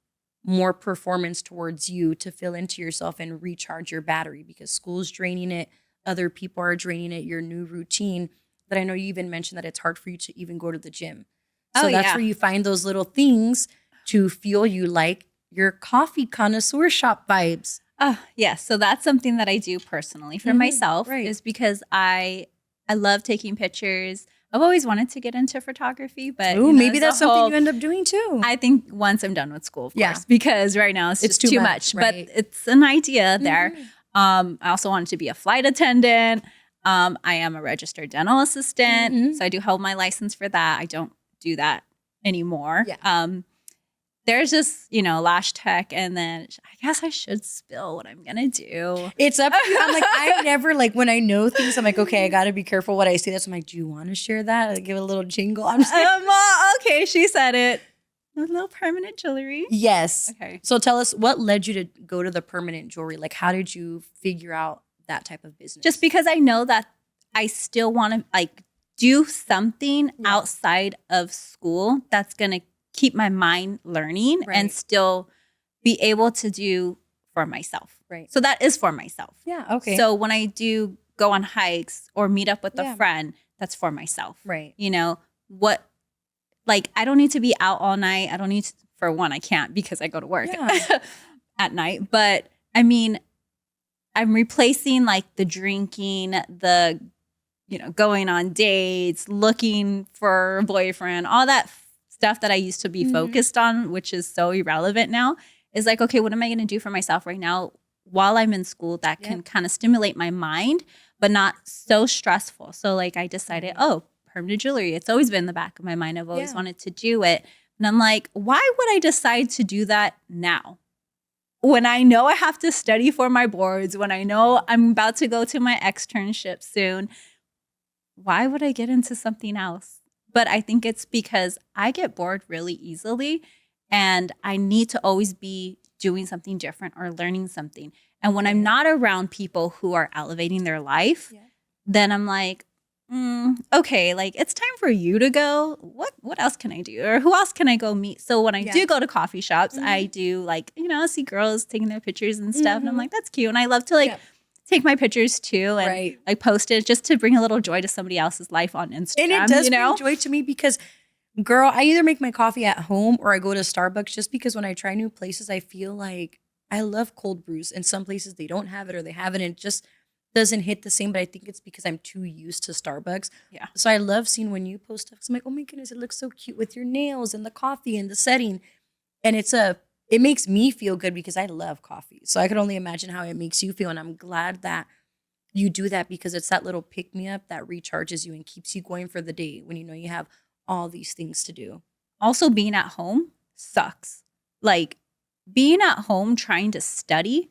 more performance towards you to fill into yourself and recharge your battery because school's draining it. Other people are draining it, your new routine. But I know you even mentioned that it's hard for you to even go to the gym. So that's where you find those little things to fuel you, like your coffee connoisseur shop vibes. Yes. So that's something that I do personally for myself is because I love taking pictures. I've always wanted to get into photography, but maybe that's something you end up doing too. I think once I'm done with school, of course, because right now it's just too much. Right? But it's an idea there. I also wanted to be a flight attendant. I am a registered dental assistant, so I do hold my license for that. I don't do that anymore. Yeah. There's just, lash tech, and then I guess I should spill what I'm gonna do. It's up to you. I'm like, I never when I know things, I'm like, okay, I gotta be careful what I say. That's I'm like, do you want to share that? Like, give it a little jingle. I'm just okay, she said it. A little permanent jewelry. Yes. Okay. So tell us what led you to go to the permanent jewelry? Like, how did you figure out that type of business? Just because I know that I still want to do something outside of school that's gonna keep my mind learning and still be able to do for myself. Right. So that is for myself. Yeah. Okay. So when I do go on hikes or meet up with a friend, that's for myself. Right. I don't need to be out all night. I don't need to, for one, I can't because I go to work at night. But I mean, I'm replacing the drinking, the, going on dates, looking for a boyfriend, all that stuff that I used to be focused on, which is so irrelevant now, is okay, what am I going to do for myself right now while I'm in school that can kind of stimulate my mind, but not so stressful. So I decided, permanent jewelry. It's always been in the back of my mind. I've always wanted to do it. And I'm like, why would I decide to do that now? When I know I have to study for my boards, when I know I'm about to go to my externship soon, why would I get into something else? But I think it's because I get bored really easily and I need to always be doing something different or learning something. And when I'm not around people who are elevating their life, then I'm like, okay, it's time for you to go. What else can I do? Or who else can I go meet? So when I do go to coffee shops, I do I see girls taking their pictures and stuff. And I'm like, that's cute. And I love to take my pictures too and post it just to bring a little joy to somebody else's life on Instagram. And it does bring joy to me because, girl, I either make my coffee at home or I go to Starbucks just because when I try new places, I feel like I love cold brews. And some places they don't have it or they have it and it just doesn't hit the same. But I think it's because I'm too used to Starbucks. Yeah. So I love seeing when you post stuff. I'm like, oh my goodness, it looks so cute with your nails and the coffee and the setting. And it makes me feel good because I love coffee. So I could only imagine how it makes you feel. And I'm glad that you do that because it's that little pick-me-up that recharges you and keeps you going for the day when you know you have all these things to do. Also, being at home sucks. Being at home trying to study,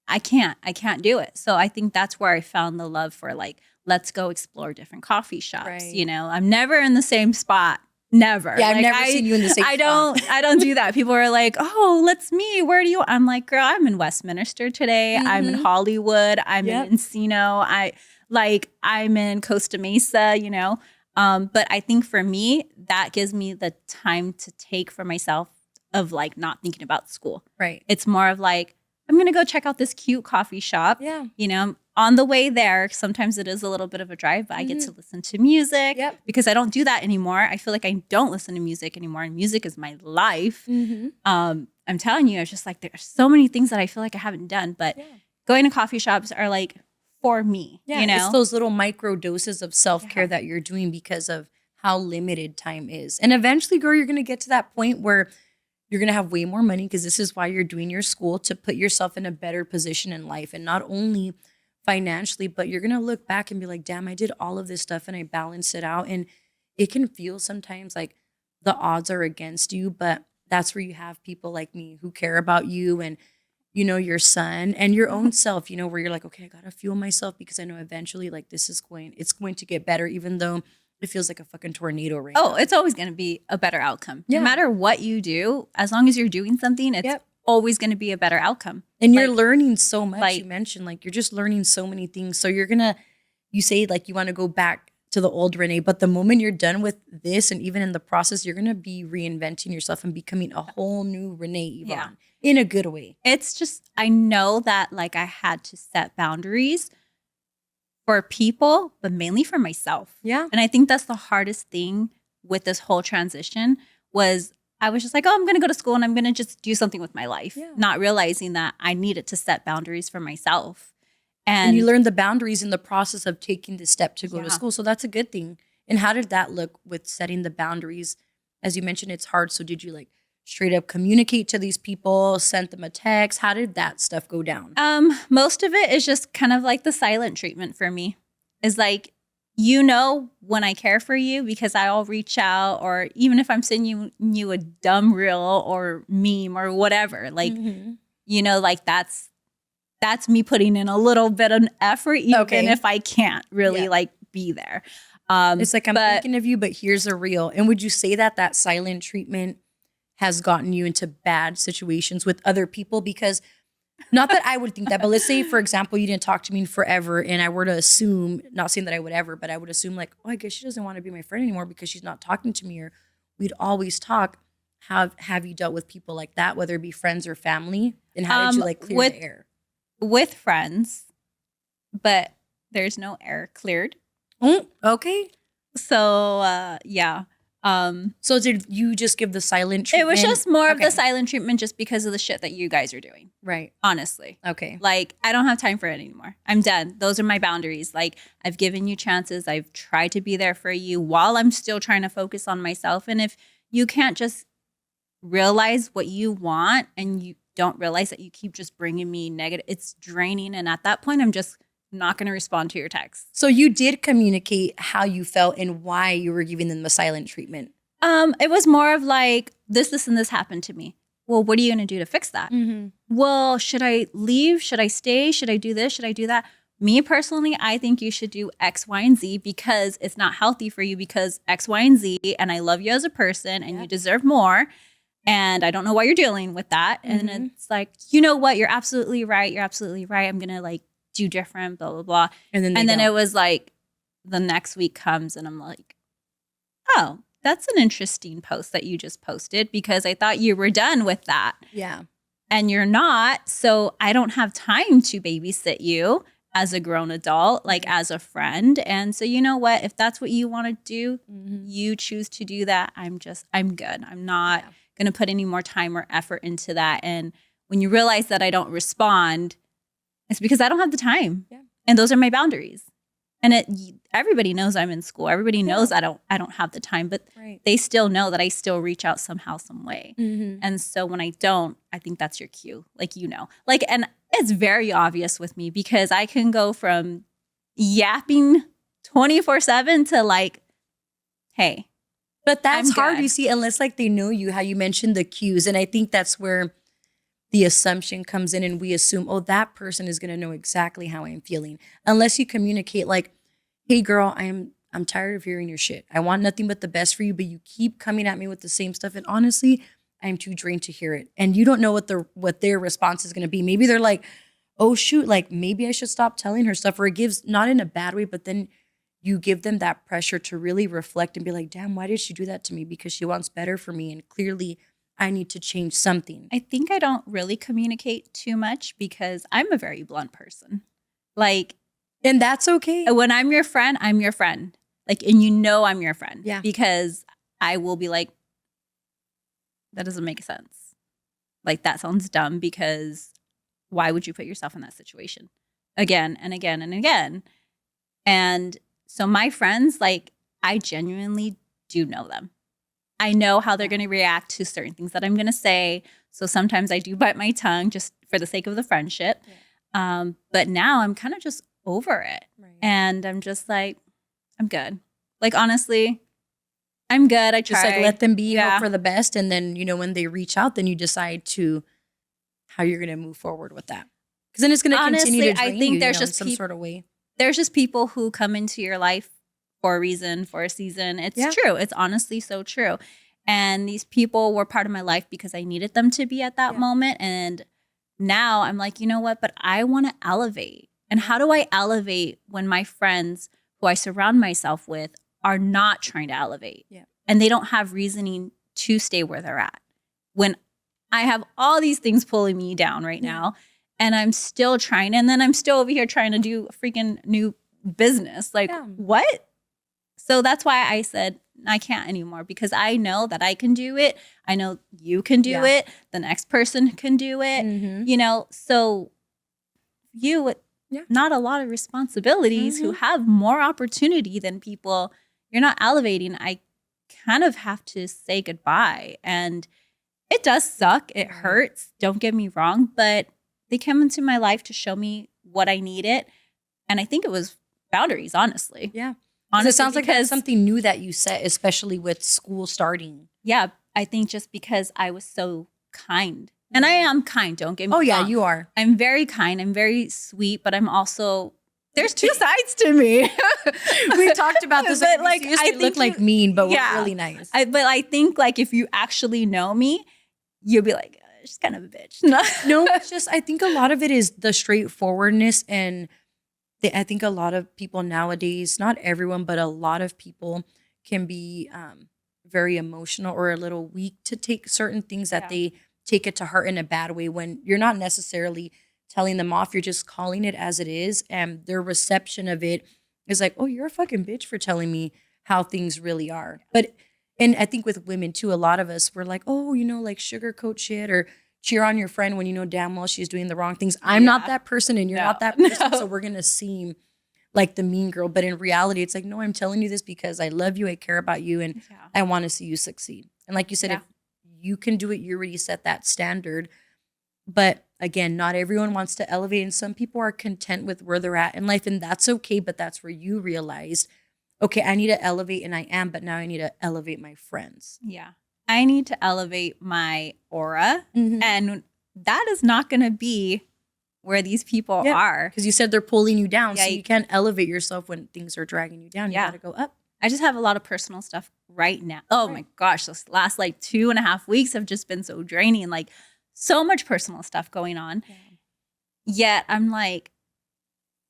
I can't do it. So I think that's where I found the love for like, let's go explore different coffee shops. Right. You know, I'm never in the same spot. Never. Yeah, I've Like, never seen you in the same spot. I don't do that. People are like, oh, let's meet. Where do you? I'm like, girl, I'm in Westminster today. I'm in Hollywood. I'm in Encino. I'm in Costa Mesa, you know. But I think for me, that gives me the time to take for myself of like not thinking about school. Right. It's more of like, I'm going to go check out this cute coffee shop. Yeah. You know, on the way there, sometimes it is a little bit of a drive, but I get to listen to music because I don't do that anymore. I feel like I don't listen to music anymore, and music is my life. I'm telling you, it's just like there's so many things that I feel like I haven't done, but going to coffee shops are like for me. Yeah, you know? It's those little micro doses of self-care that you're doing because of how limited time is. And eventually, girl, you're going to get to that point where you're going to have way more money, because this is why you're doing your school, to put yourself in a better position in life. And not only financially, but you're going to look back and be like, damn, I did all of this stuff and I balanced it out. And it can feel sometimes like the odds are against you, but that's where you have people like me who care about you and, you know, your son and your own self, you know, where you're like, okay, I got to fuel myself because I know eventually like it's going to get better, even though it feels like a fucking tornado right now. Oh, it's always going to be a better outcome. No matter what you do, as long as you're doing something, it's always going to be a better outcome. And you're learning so much. Like, you mentioned, like, you're just learning so many things. So you say like you want to go back to the old Rene, but the moment you're done with this, and even in the process, you're going to be reinventing yourself and becoming a whole new Rene Yvonne in a good way. It's just, I know that like I had to set boundaries for people, but mainly for myself. Yeah. And I think that's the hardest thing with this whole transition was I was just like, oh, I'm going to go to school and I'm going to just do something with my life, not realizing that I needed to set boundaries for myself. And you learn the boundaries in the process of taking the step to go to school. So that's a good thing. And how did that look with setting the boundaries? As you mentioned, it's hard. So did you like straight up communicate to these people, send them a text? How did that stuff go down? Most of it is just kind of like the silent treatment for me. Is like, you know, when I care for you, because I'll reach out, or even if I'm sending you a dumb reel or meme or whatever, like, you know, like that's me putting in a little bit of effort, even if I can't really like be there. It's like, I'm thinking of you, but here's a reel. And would you say that silent treatment has gotten you into bad situations with other people? Because not that I would think that, but let's say, for example, you didn't talk to me in forever and I were to assume, not saying that I would ever, but I would assume like, oh, I guess she doesn't want to be my friend anymore because she's not talking to me, or we'd always talk. Have you dealt with people like that, whether it be friends or family? And how did you like clear the air? With friends, but there's no air cleared. Oh, okay. So, yeah. So did you just give the silent treatment? It was just more of the silent treatment just because of the shit that you guys are doing. Right. Honestly. Okay. Like, I don't have time for it anymore. I'm done. Those are my boundaries. Like, I've given you chances. I've tried to be there for you while I'm still trying to focus on myself. And if you can't just realize what you want and you don't realize that you keep just bringing me negative, it's draining. And at that point, I'm just not going to respond to your text. So you did communicate how you felt and why you were giving them the silent treatment. It was more of like, this, and this happened to me. Well, what are you going to do to fix that? Well, should I leave? Should I stay? Should I do this? Should I do that? Me personally, I think you should do X, Y, and Z because it's not healthy for you because X, Y, and Z, and I love you as a person and you deserve more. And I don't know why you're dealing with that. And it's like, you know what? You're absolutely right. You're absolutely right. I'm going to like do different, blah, blah, blah. And then it was like the next week comes and I'm like, oh, that's an interesting post that you just posted because I thought you were done with that. Yeah. And you're not. So I don't have time to babysit you as a grown adult, like as a friend. And so you know what? If that's what you want to do, you choose to do that. I'm good. I'm not going to put any more time or effort into that. And when you realize that I don't respond, it's because I don't have the time. Yeah. And those are my boundaries. And everybody knows I'm in school. Everybody knows I don't have the time, but they still know that I still reach out somehow, some way. And so when I don't, I think that's your cue. Like, you know, like, and it's very obvious with me because I can go from yapping 24/7 to like, hey, but that's hard, you see, unless like they know you, how you mentioned the cues. And I think that's where the assumption comes in and we assume, oh, that person is going to know exactly how I'm feeling. Unless you communicate like, hey girl, I'm tired of hearing your shit. I want nothing but the best for you, but you keep coming at me with the same stuff. And honestly, I'm too drained to hear it. And you don't know what their response is going to be. Maybe they're like, oh shoot, like maybe I should stop telling her stuff, or it gives, not in a bad way, but then you give them that pressure to really reflect and be like, damn, why did she do that to me? Because she wants better for me. And clearly I need to change something. I think I don't really communicate too much because I'm a very blunt person. Like, and that's okay. when I'm your friend, I'm your friend. Like, and you know I'm your friend. Yeah. Because I will be like, that doesn't make sense. Like, that sounds dumb because why would you put yourself in that situation again and again and again? And so my friends, like, I genuinely do know them. I know how they're going to react to certain things that I'm going to say. So sometimes I do bite my tongue just for the sake of the friendship. Yeah. But now I'm kind of just over it. Right. And I'm just like, I'm good. Like, honestly, I'm good. I try. Just like let them be, hope for the best. And then, you know, when they reach out, then you decide to how you're going to move forward with that. Because then it's going to continue to drain I think you, there's you know, just in some sort of way. There's just people who come into your life for a reason, for a season. It's true. It's honestly so true. And these people were part of my life because I needed them to be at that moment. And now I'm like, you know what? But I want to elevate. And how do I elevate when my friends who I surround myself with are not trying to elevate? Yeah. And they don't have reasoning to stay where they're at. When I have all these things pulling me down right now, and I'm still trying, and then I'm still over here trying to do a freaking new business. Like, what? So that's why I said, I can't anymore, because I know that I can do it. I know you can do it. The next person can do it. Mm-hmm. You know, so you with not a lot of responsibilities who have more opportunity than people, you're not elevating. I kind of have to say goodbye. And it does suck. It hurts. Don't get me wrong. But they came into my life to show me what I needed. And I think it was boundaries, honestly. Yeah. Honestly, it sounds like that's something new that you set, especially with school starting. Yeah. I think just because I was so kind. And I am kind, don't get me wrong. Oh, yeah, you are. I'm very kind. I'm very sweet, but I'm also, there's two sides to me. We talked about this. But like, I look like mean, but we're really nice. But I think like if you actually know me, you'll be like, she's kind of a bitch. No, it's just, I think a lot of it is the straightforwardness. And I think a lot of people nowadays, not everyone, but a lot of people can be very emotional or a little weak to take certain things that they take it to heart in a bad way, when you're not necessarily telling them off. You're just calling it as it is. And their reception of it is like, oh, you're a fucking bitch for telling me how things really are. But, and I think with women too, a lot of us, we're like, oh, you know, like sugarcoat shit or cheer on your friend when you know damn well she's doing the wrong things. I'm not that person and you're not that person. So we're going to seem like the mean girl. But in reality, it's like, no, I'm telling you this because I love you. I care about you. And I want to see you succeed. And like you said, if you can do it, you already set that standard. But again, not everyone wants to elevate. And some people are content with where they're at in life. And that's okay. But that's where you realize, okay, I need to elevate, and I am. But now I need to elevate my friends. Yeah. I need to elevate my aura. Mm-hmm. And that is not going to be where these people are. Because you said they're pulling you down. So you can't elevate yourself when things are dragging you down. You got to go up. I just have a lot of personal stuff right now. Oh my gosh. Those last like 2.5 weeks have just been so draining. Like so much personal stuff going on. Yeah. Yet I'm like,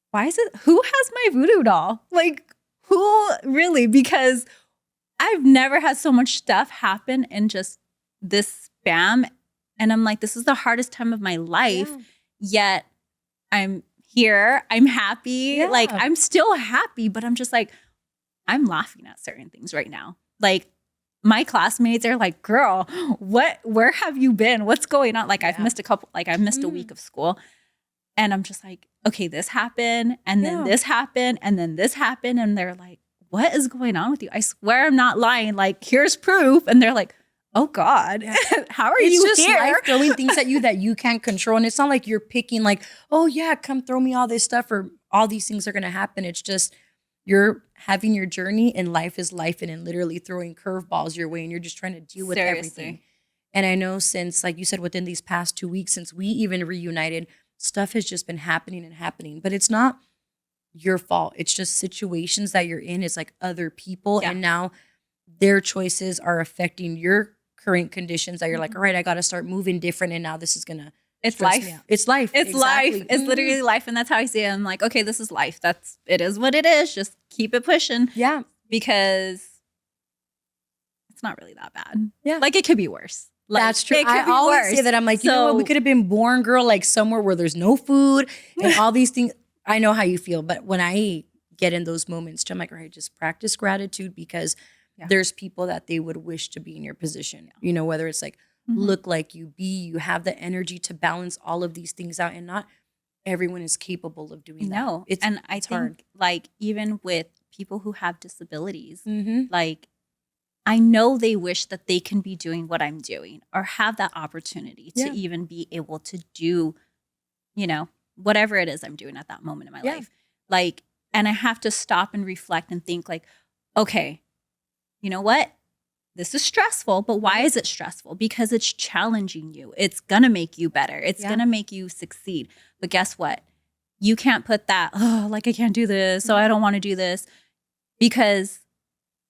why is it, who has my voodoo doll? Like who really? Because I've never had so much stuff happen in just this spam. And I'm like, this is the hardest time of my life. Yet I'm here. I'm happy. Yeah. Like I'm still happy, but I'm just like, I'm laughing at certain things right now. Like my classmates are like, girl, where have you been? What's going on? Like I've missed a week of school. And I'm just like, okay, this happened. And then this happened. And then this happened. And they're like, what is going on with you? I swear I'm not lying. Like, here's proof. And they're like, oh God, how are you here? It's just life throwing things at you that you can't control. And it's not like you're picking like, oh yeah, come throw me all this stuff or all these things are going to happen. It's just, you're having your journey and life is life and literally throwing curveballs your way and you're just trying to deal with everything. And I know since, like you said, within these past 2 weeks, since we even reunited, stuff has just been happening and happening. But it's not your fault. It's just situations that you're in. It's like other people. Yeah. And now their choices are affecting your current conditions that you're like, all right, I got to start moving different. And now this is going to It's life. It's life. It's Exactly. life. It's literally life. And that's how I see it. I'm like, okay, this is life. It is what it is. Just keep it pushing. Yeah. Because it's not really that bad. Yeah. Like it could be worse. Like, That's true. It could I be always worse. say that. I'm like, you know what? We could have been born, girl, like somewhere where there's no food and all these things. I know how you feel. But when I get in those moments, I'm like, all right, just practice gratitude because there's people that they would wish to be in your position. Yeah. You know, whether it's like, look like you, you have the energy to balance all of these things out, and not everyone is capable of doing that. No. It's think hard. like even with people who have disabilities, like I know they wish that they can be doing what I'm doing or have that opportunity to even be able to do, you know, whatever it is I'm doing at that moment in my life. Like, and I have to stop and reflect and think like, okay, you know what? This is stressful, but why is it stressful? Because it's challenging you. It's going to make you better. It's going to make you succeed. But guess what? You can't put that, oh, like I can't do this, so I don't want to do this. Because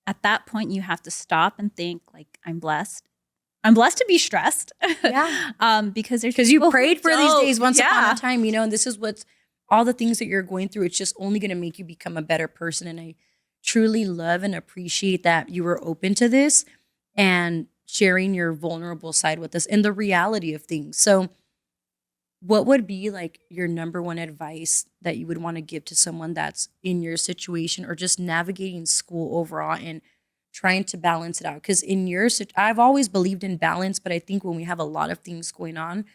at that point, you have to stop and think like, I'm blessed. I'm blessed to be stressed. Yeah. Because you prayed for these days once upon a time, you know, and this is what's all the things that you're going through. It's just only going to make you become a better person. And I truly love and appreciate that you were open to this and sharing your vulnerable side with us and the reality of things. So what would be like your number one advice that you would want to give to someone that's in your situation or just navigating school overall and trying to balance it out? Because I've always believed in balance, but I think when we have a lot of things going on,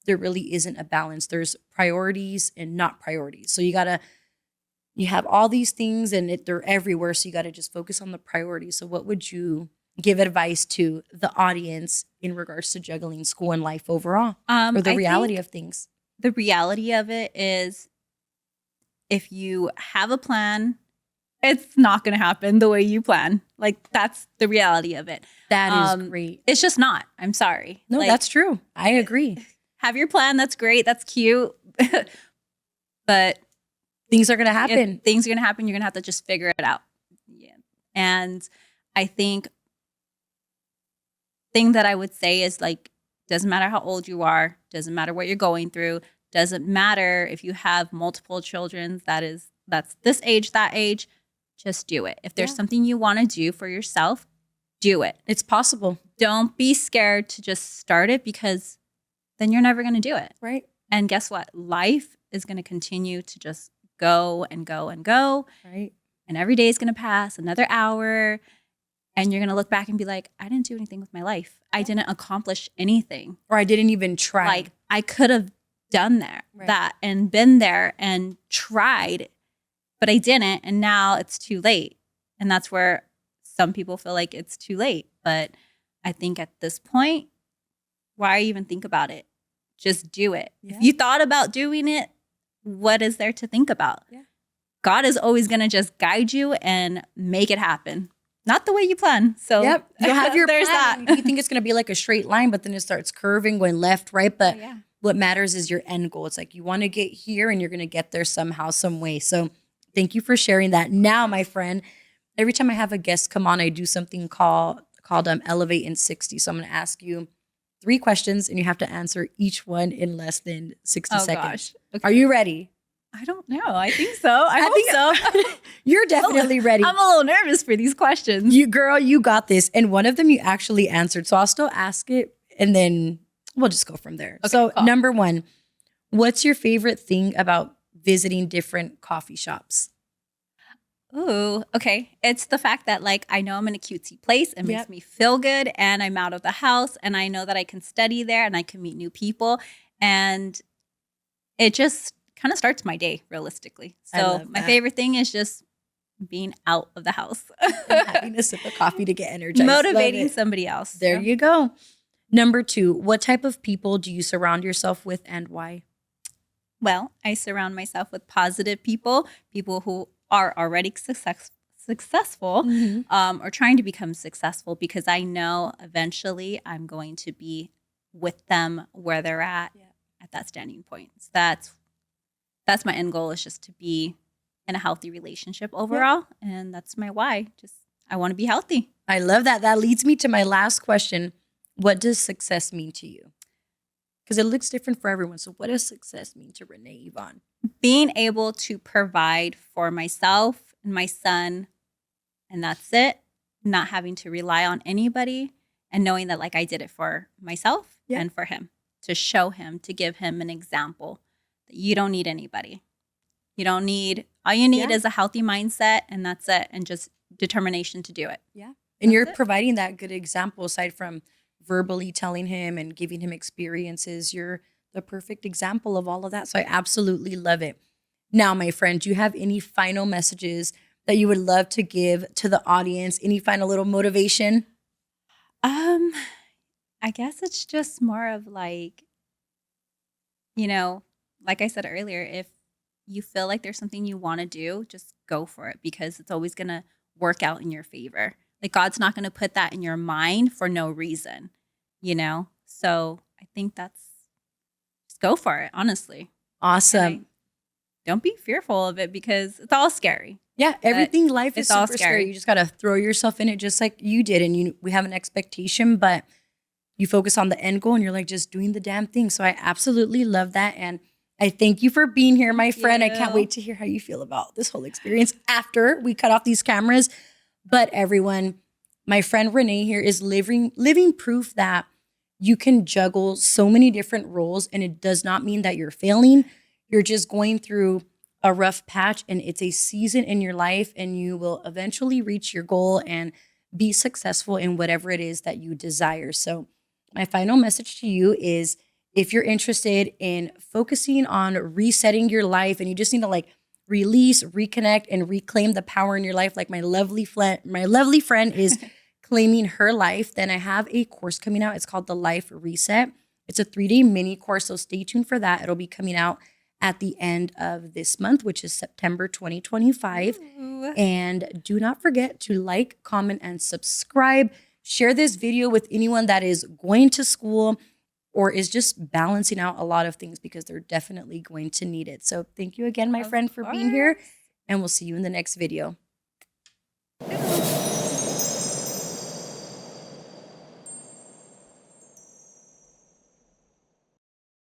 there really isn't a balance. There's priorities and not priorities. So you have all these things and they're everywhere. So you got to just focus on the priorities. So what would you give advice to the audience in regards to juggling school and life overall, or the reality of things? The reality of it is if you have a plan, it's not going to happen the way you plan. Like that's the reality of it. That is great. It's just not. I'm sorry. No, like, that's true. I agree. Have your plan. That's great. That's cute. But things are going to happen. Things are going to happen. You're going to have to just figure it out. Yeah. And I think thing that I would say is like, doesn't matter how old you are, doesn't matter what you're going through, doesn't matter if you have multiple children, that's this age, that age, just do it. If there's something you want to do for yourself, do it. It's possible. Don't be scared to just start it because then you're never going to do it. Right. And guess what? Life is going to continue to just go and go and go. Right. And every day is going to pass another hour. And you're going to look back and be like, I didn't do anything with my life. I didn't accomplish anything. Or I didn't even try. Like I could have done that and been there and tried, but I didn't. And now it's too late. And that's where some people feel like it's too late. But I think at this point, why even think about it? Just do it. Yeah. If you thought about doing it, what is there to think about? Yeah. God is always going to just guide you and make it happen. Not the way you plan. So you'll have your there's plan. that. You think it's going to be like a straight line, but then it starts curving, going left, right. But what matters is your end goal. It's like you want to get here and you're going to get there somehow, some way. So thank you for sharing that. Now, my friend, every time I have a guest come on, I do something called Elevate in 60. So I'm going to ask you 3 questions and you have to answer each one in less than 60 seconds. Gosh. Okay. Are you ready? I don't know. I think so. I hope so. You're definitely ready. I'm a little nervous for these questions. You got this. And one of them you actually answered. So I'll still ask it and then we'll just go from there. Okay, so cool. Number 1, what's your favorite thing about visiting different coffee shops? Ooh, okay. It's the fact that like I know I'm in a cutesy place. It makes me feel good and I'm out of the house and I know that I can study there and I can meet new people. And it just kind of starts my day realistically. So my favorite thing is just being out of the house. And having a sip of coffee to get energized. Motivating somebody else. There you go. Number 2, what type of people do you surround yourself with and why? Well, I surround myself with positive people who are already successful, or trying to become successful, because I know eventually I'm going to be with them where they're at that standing point. So that's my end goal, is just to be in a healthy relationship overall. And that's my why. Just, I want to be healthy. I love that. That leads me to my last question. What does success mean to you? Because it looks different for everyone. So what does success mean to Rene Yvonne? Being able to provide for myself and my son, and that's it. Not having to rely on anybody, and knowing that like I did it for myself and for him, to show him, to give him an example that you don't need anybody. You don't need, all you need is a healthy mindset, and that's it. And just determination to do it. Yeah. And you're providing that good example. Aside from verbally telling him and giving him experiences, you're the perfect example of all of that. So I absolutely love it. Now, my friend, do you have any final messages that you would love to give to the audience? Any final little motivation? I guess it's just more of like, you know, like I said earlier, if you feel like there's something you want to do, just go for it, because it's always going to work out in your favor. Like, God's not going to put that in your mind for no reason, you know? So I think just go for it, honestly. Awesome. Don't be fearful of it, because it's all scary. Yeah, everything life is super scary. scary. You just got to throw yourself in it just like you did. And we have an expectation, but you focus on the end goal and you're like just doing the damn thing. So I absolutely love that. And I thank you for being here, my friend. I can't wait to hear how you feel about this whole experience after we cut off these cameras. But everyone, my friend Rene here is living proof that you can juggle so many different roles, and it does not mean that you're failing. You're just going through a rough patch, and it's a season in your life, and you will eventually reach your goal and be successful in whatever it is that you desire. So my final message to you is, if you're interested in focusing on resetting your life and you just need to like release, reconnect, and reclaim the power in your life, like my lovely friend is claiming her life, then I have a course coming out. It's called the Life Reset. It's a 3-day mini course, so stay tuned for that. It'll be coming out at the end of this month, which is September 2025. Ooh. And do not forget to like, comment, and subscribe. Share this video with anyone that is going to school or is just balancing out a lot of things, because they're definitely going to need it. So thank you again, my friend, for being here, and we'll see you in the next video.